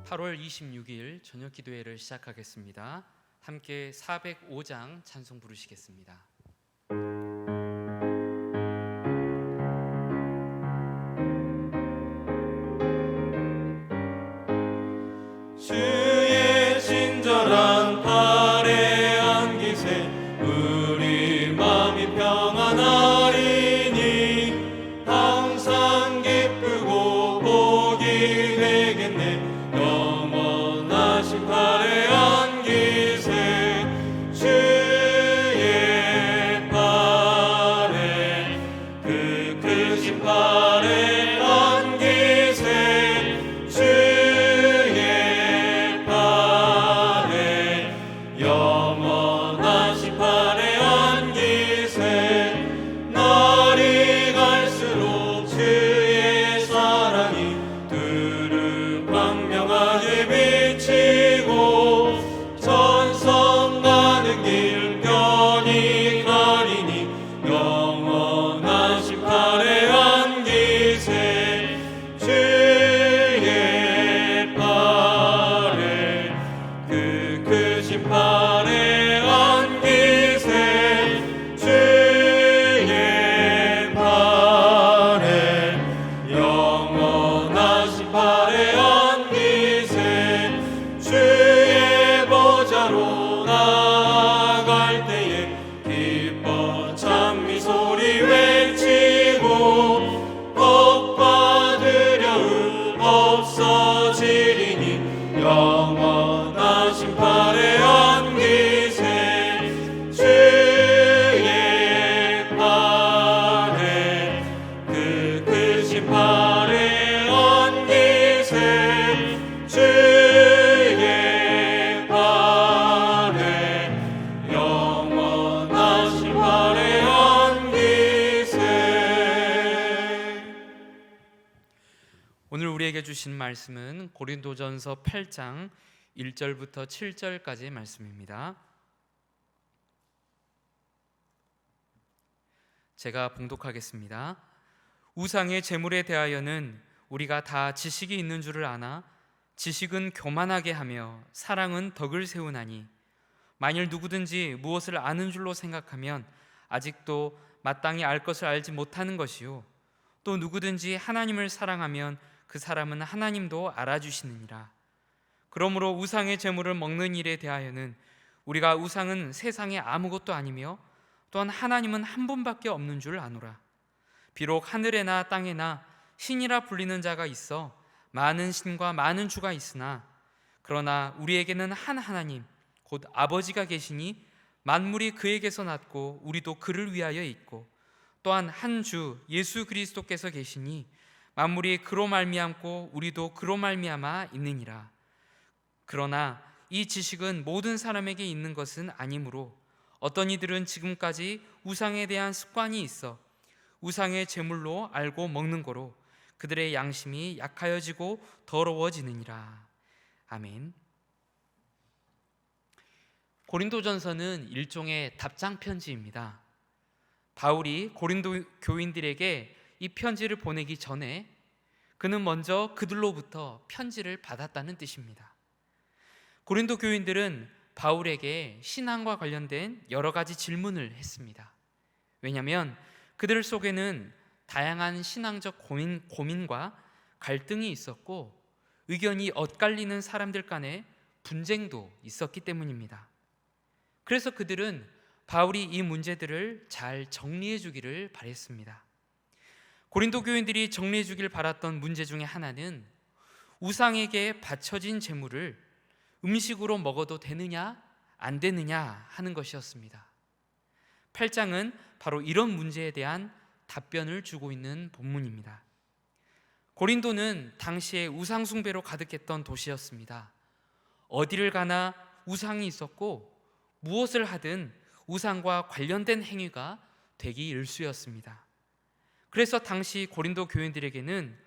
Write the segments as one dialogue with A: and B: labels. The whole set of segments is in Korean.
A: 8월 26일 저녁 기도회를 시작하겠습니다. 함께 405장 찬송 부르시겠습니다.
B: 주의 친절한 팔에 안기세 우리 마음이 평안하리니 항상 기쁘고 복이 되겠네. 영원하신 팔에 안기세 주의 팔에 그 크신 팔에 안기세 주의 팔에 영원하신 팔에 안기세. 날이 갈수록 주의 사랑이 두루 광명하게 비치고 전성 가는 길 편히 가리니 영원하신 팔에 안기세 주의 팔에 그 크신 팔에 안기세 주의 팔에 영원하신 팔에 안기세. 주의 보좌로 나아갈 때에 기뻐 찬미 소리 외치고 복과 두려움 없어지리니 영원하신 팔에 안기세 주의 팔에 그 크신 팔에 안기세 주의 팔에 영원하신 팔에 안기세.
A: 오늘 우리에게 주신 말씀은 고린도전서 8장 1절부터 7절까지의 말씀입니다. 제가 봉독하겠습니다. 우상의 제물에 대하여는 우리가 다 지식이 있는 줄을 아나 지식은 교만하게 하며 사랑은 덕을 세우나니 만일 누구든지 무엇을 아는 줄로 생각하면 아직도 마땅히 알 것을 알지 못하는 것이요 또 누구든지 하나님을 사랑하면 그 사람은 하나님도 알아주시느니라. 그러므로 우상의 제물을 먹는 일에 대하여는 우리가 우상은 세상에 아무것도 아니며 또한 하나님은 한 분밖에 없는 줄 아노라. 비록 하늘에나 땅에나 신이라 불리는 자가 있어 많은 신과 많은 주가 있으나 그러나 우리에게는 한 하나님 곧 아버지가 계시니 만물이 그에게서 났고 우리도 그를 위하여 있고 또한 한 주 예수 그리스도께서 계시니 만물이 그로 말미암고 우리도 그로 말미암아 있느니라. 그러나 이 지식은 모든 사람에게 있는 것은 아니므로 어떤 이들은 지금까지 우상에 대한 습관이 있어 우상의 제물로 알고 먹는 거로 그들의 양심이 약하여지고 더러워지느니라. 아멘. 고린도전서는 일종의 답장 편지입니다. 바울이 고린도 교인들에게 이 편지를 보내기 전에 그는 먼저 그들로부터 편지를 받았다는 뜻입니다. 고린도 교인들은 바울에게 신앙과 관련된 여러 가지 질문을 했습니다. 왜냐하면 그들 속에는 다양한 신앙적 고민과 갈등이 있었고 의견이 엇갈리는 사람들 간의 분쟁도 있었기 때문입니다. 그래서 그들은 바울이 이 문제들을 잘 정리해 주기를 바랬습니다. 고린도 교인들이 정리해 주길 바랐던 문제 중에 하나는 우상에게 바쳐진 제물을 음식으로 먹어도 되느냐 안 되느냐 하는 것이었습니다. 8장은 바로 이런 문제에 대한 답변을 주고 있는 본문입니다. 고린도는 당시에 우상 숭배로 가득했던 도시였습니다. 어디를 가나 우상이 있었고 무엇을 하든 우상과 관련된 행위가 되기 일쑤였습니다. 그래서 당시 고린도 교인들에게는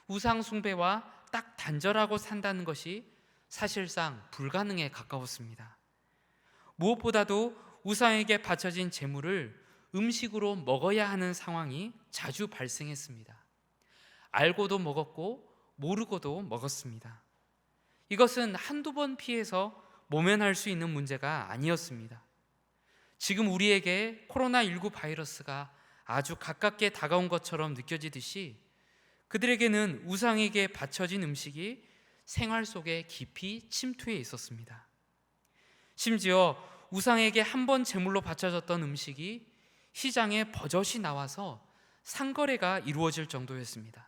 A: 우상 숭배와 딱 단절하고 산다는 것이 사실상 불가능에 가까웠습니다. 무엇보다도 우상에게 바쳐진 제물을 음식으로 먹어야 하는 상황이 자주 발생했습니다. 알고도 먹었고 모르고도 먹었습니다. 이것은 한두 번 피해서 모면할 수 있는 문제가 아니었습니다. 지금 우리에게 코로나19 바이러스가 아주 가깝게 다가온 것처럼 느껴지듯이 그들에게는 우상에게 바쳐진 음식이 생활 속에 깊이 침투해 있었습니다. 심지어 우상에게 한 번 제물로 바쳐졌던 음식이 시장에 버젓이 나와서 상거래가 이루어질 정도였습니다.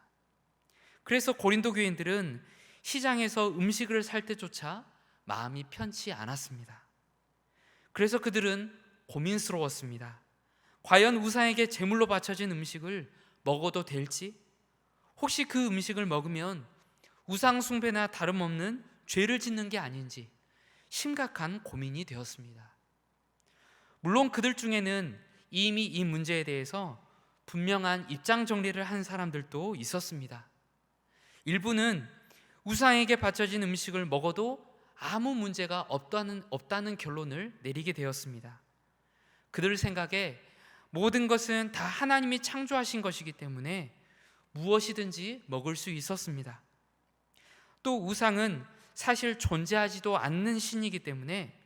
A: 그래서 고린도 교인들은 시장에서 음식을 살 때조차 마음이 편치 않았습니다. 그래서 그들은 고민스러웠습니다. 과연 우상에게 제물로 바쳐진 음식을 먹어도 될지, 혹시 그 음식을 먹으면 우상 숭배나 다름없는 죄를 짓는 게 아닌지 심각한 고민이 되었습니다. 물론 그들 중에는 이미 이 문제에 대해서 분명한 입장 정리를 한 사람들도 있었습니다. 일부는 우상에게 바쳐진 음식을 먹어도 아무 문제가 없다는 결론을 내리게 되었습니다. 그들 생각에 모든 것은 다 하나님이 창조하신 것이기 때문에 무엇이든지 먹을 수 있었습니다. 또 우상은 사실 존재하지도 않는 신이기 때문에,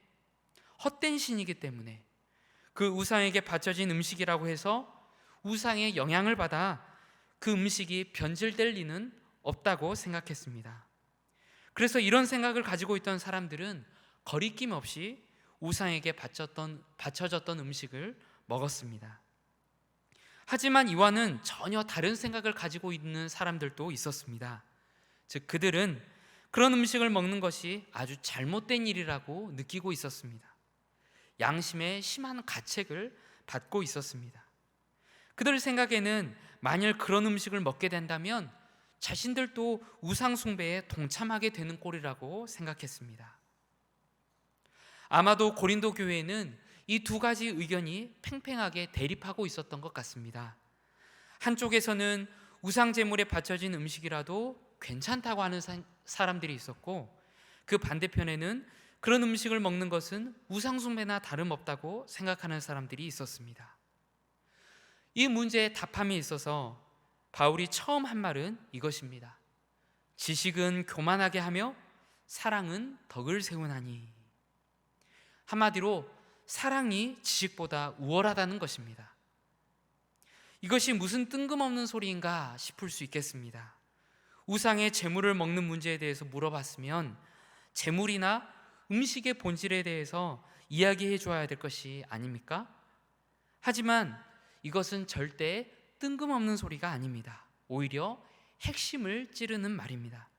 A: 헛된 신이기 때문에 그 우상에게 바쳐진 음식이라고 해서 우상의 영향을 받아 그 음식이 변질될 리는 없다고 생각했습니다. 그래서 이런 생각을 가지고 있던 사람들은 거리낌 없이 우상에게 바쳐졌던 음식을 먹었습니다. 하지만 이와는 전혀 다른 생각을 가지고 있는 사람들도 있었습니다. 즉 그들은 그런 음식을 먹는 것이 아주 잘못된 일이라고 느끼고 있었습니다. 양심에 심한 가책을 받고 있었습니다. 그들 생각에는 만일 그런 음식을 먹게 된다면 자신들도 우상 숭배에 동참하게 되는 꼴이라고 생각했습니다. 아마도 고린도 교회에는 이 두 가지 의견이 팽팽하게 대립하고 있었던 것 같습니다. 한쪽에서는 우상 제물에 바쳐진 음식이라도 괜찮다고 하는 사람들이 있었고, 그 반대편에는 그런 음식을 먹는 것은 우상 숭배나 다름없다고 생각하는 사람들이 있었습니다. 이 문제에 답함이 있어서 바울이 처음 한 말은 이것입니다. 지식은 교만하게 하며 사랑은 덕을 세우나니. 한마디로 사랑이 지식보다 우월하다는 것입니다. 이것이 무슨 뜬금없는 소리인가 싶을 수 있겠습니다. 우상의 제물을 먹는 문제에 대해서 물어봤으면 제물이나 음식의 본질에 대해서 이야기해 줘야 될 것이 아닙니까? 하지만 이것은 절대 뜬금없는 소리가 아닙니다. 오히려 핵심을 찌르는 말입니다.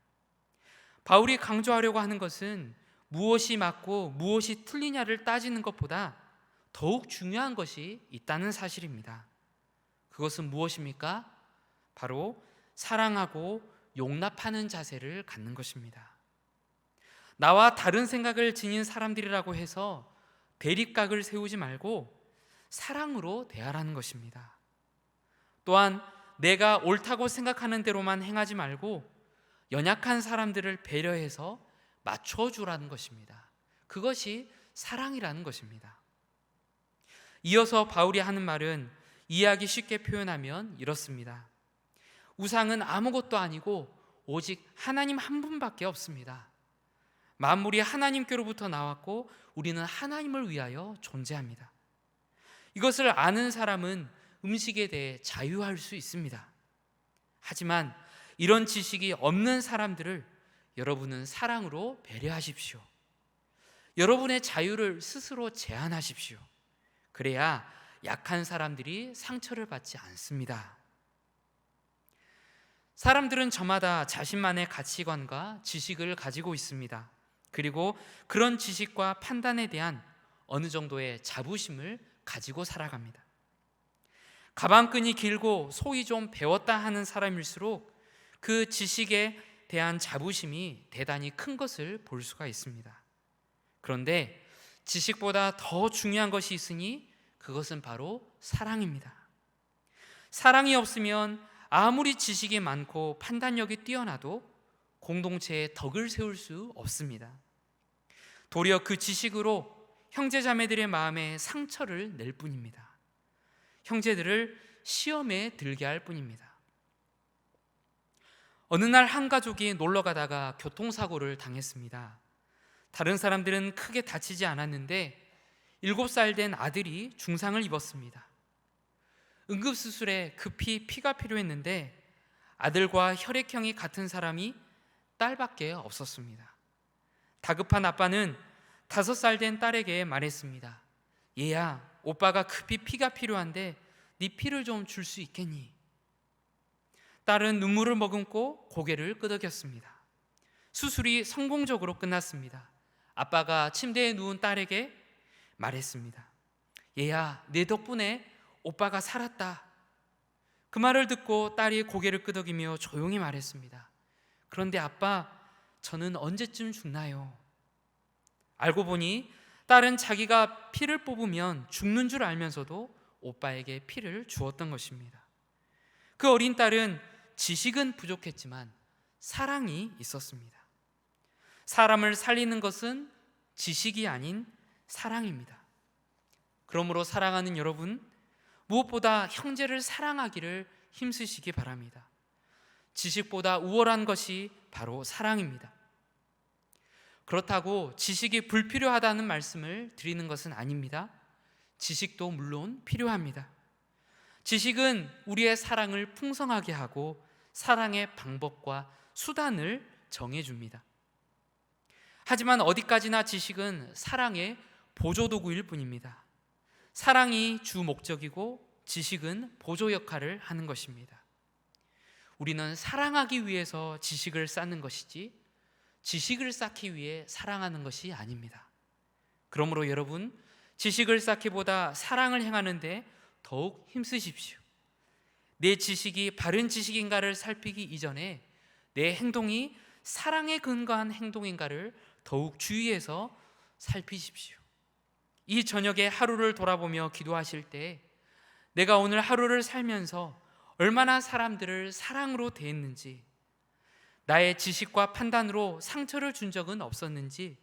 A: 바울이 강조하려고 하는 것은 무엇이 맞고 무엇이 틀리냐를 따지는 것보다 더욱 중요한 것이 있다는 사실입니다. 그것은 무엇입니까? 바로 사랑하고 용납하는 자세를 갖는 것입니다. 나와 다른 생각을 지닌 사람들이라고 해서 대립각을 세우지 말고 사랑으로 대하라는 것입니다. 또한 내가 옳다고 생각하는 대로만 행하지 말고 연약한 사람들을 배려해서 맞춰주라는 것입니다. 그것이 사랑이라는 것입니다. 이어서 바울이 하는 말은 이해하기 쉽게 표현하면 이렇습니다. 우상은 아무것도 아니고 오직 하나님 한 분밖에 없습니다. 만물이 하나님께로부터 나왔고 우리는 하나님을 위하여 존재합니다. 이것을 아는 사람은 음식에 대해 자유할 수 있습니다. 하지만 이런 지식이 없는 사람들을 여러분은 사랑으로 배려하십시오. 여러분의 자유를 스스로 제한하십시오. 그래야 약한 사람들이 상처를 받지 않습니다. 사람들은 저마다 자신만의 가치관과 지식을 가지고 있습니다. 그리고 그런 지식과 판단에 대한 어느 정도의 자부심을 가지고 살아갑니다. 가방끈이 길고 소위 좀 배웠다 하는 사람일수록 그 지식에 대한 자부심이 대단히 큰 것을 볼 수가 있습니다. 그런데 지식보다 더 중요한 것이 있으니 그것은 바로 사랑입니다. 사랑이 없으면 아무리 지식이 많고 판단력이 뛰어나도 공동체에 덕을 세울 수 없습니다. 도리어 그 지식으로 형제자매들의 마음에 상처를 낼 뿐입니다. 형제들을 시험에 들게 할 뿐입니다. 어느 날 한 가족이 놀러 가다가 교통사고를 당했습니다. 다른 사람들은 크게 다치지 않았는데 7살 된 아들이 중상을 입었습니다. 응급수술에 급히 피가 필요했는데 아들과 혈액형이 같은 사람이 딸밖에 없었습니다. 다급한 아빠는 5살 된 딸에게 말했습니다. 얘야, 오빠가 급히 피가 필요한데 네 피를 좀 줄 수 있겠니? 딸은 눈물을 머금고 고개를 끄덕였습니다. 수술이 성공적으로 끝났습니다. 아빠가 침대에 누운 딸에게 말했습니다. 얘야, 내 덕분에 오빠가 살았다. 그 말을 듣고 딸이 고개를 끄덕이며 조용히 말했습니다. 그런데 아빠, 저는 언제쯤 죽나요? 알고 보니 딸은 자기가 피를 뽑으면 죽는 줄 알면서도 오빠에게 피를 주었던 것입니다. 그 어린 딸은 지식은 부족했지만 사랑이 있었습니다. 사람을 살리는 것은 지식이 아닌 사랑입니다. 그러므로 사랑하는 여러분, 무엇보다 형제를 사랑하기를 힘쓰시기 바랍니다. 지식보다 우월한 것이 바로 사랑입니다. 그렇다고 지식이 불필요하다는 말씀을 드리는 것은 아닙니다. 지식도 물론 필요합니다. 지식은 우리의 사랑을 풍성하게 하고 사랑의 방법과 수단을 정해줍니다. 하지만 어디까지나 지식은 사랑의 보조도구일 뿐입니다. 사랑이 주 목적이고 지식은 보조 역할을 하는 것입니다. 우리는 사랑하기 위해서 지식을 쌓는 것이지 지식을 쌓기 위해 사랑하는 것이 아닙니다. 그러므로 여러분, 지식을 쌓기보다 사랑을 행하는데 더욱 힘쓰십시오. 내 지식이 바른 지식인가를 살피기 이전에 내 행동이 사랑에 근거한 행동인가를 더욱 주의해서 살피십시오. 이 저녁에 하루를 돌아보며 기도하실 때 내가 오늘 하루를 살면서 얼마나 사람들을 사랑으로 대했는지, 나의 지식과 판단으로 상처를 준 적은 없었는지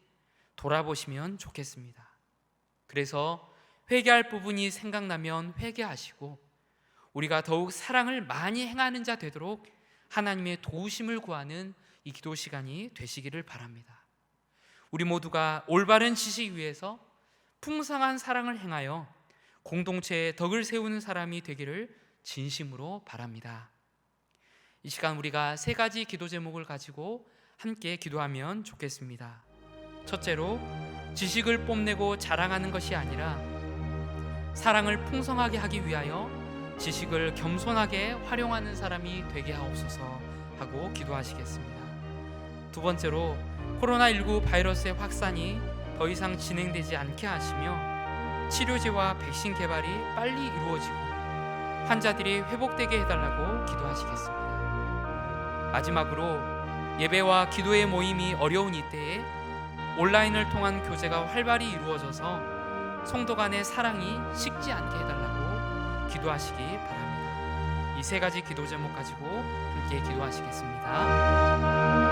A: 돌아보시면 좋겠습니다. 그래서 회개할 부분이 생각나면 회개하시고 우리가 더욱 사랑을 많이 행하는 자 되도록 하나님의 도우심을 구하는 이 기도 시간이 되시기를 바랍니다. 우리 모두가 올바른 지식 위에서 풍성한 사랑을 행하여 공동체에 덕을 세우는 사람이 되기를 진심으로 바랍니다. 이 시간 우리가 3가지 기도 제목을 가지고 함께 기도하면 좋겠습니다. 첫째로, 지식을 뽐내고 자랑하는 것이 아니라 사랑을 풍성하게 하기 위하여 지식을 겸손하게 활용하는 사람이 되게 하옵소서 하고 기도하시겠습니다. 두 번째로, 코로나19 바이러스의 확산이 더 이상 진행되지 않게 하시며 치료제와 백신 개발이 빨리 이루어지고 환자들이 회복되게 해달라고 기도하시겠습니다. 마지막으로, 예배와 기도의 모임이 어려운 이때에 온라인을 통한 교제가 활발히 이루어져서 성도 간의 사랑이 식지 않게 해달라고 기도하시기 바랍니다. 이 3가지 기도 제목 가지고 함께 기도하시겠습니다.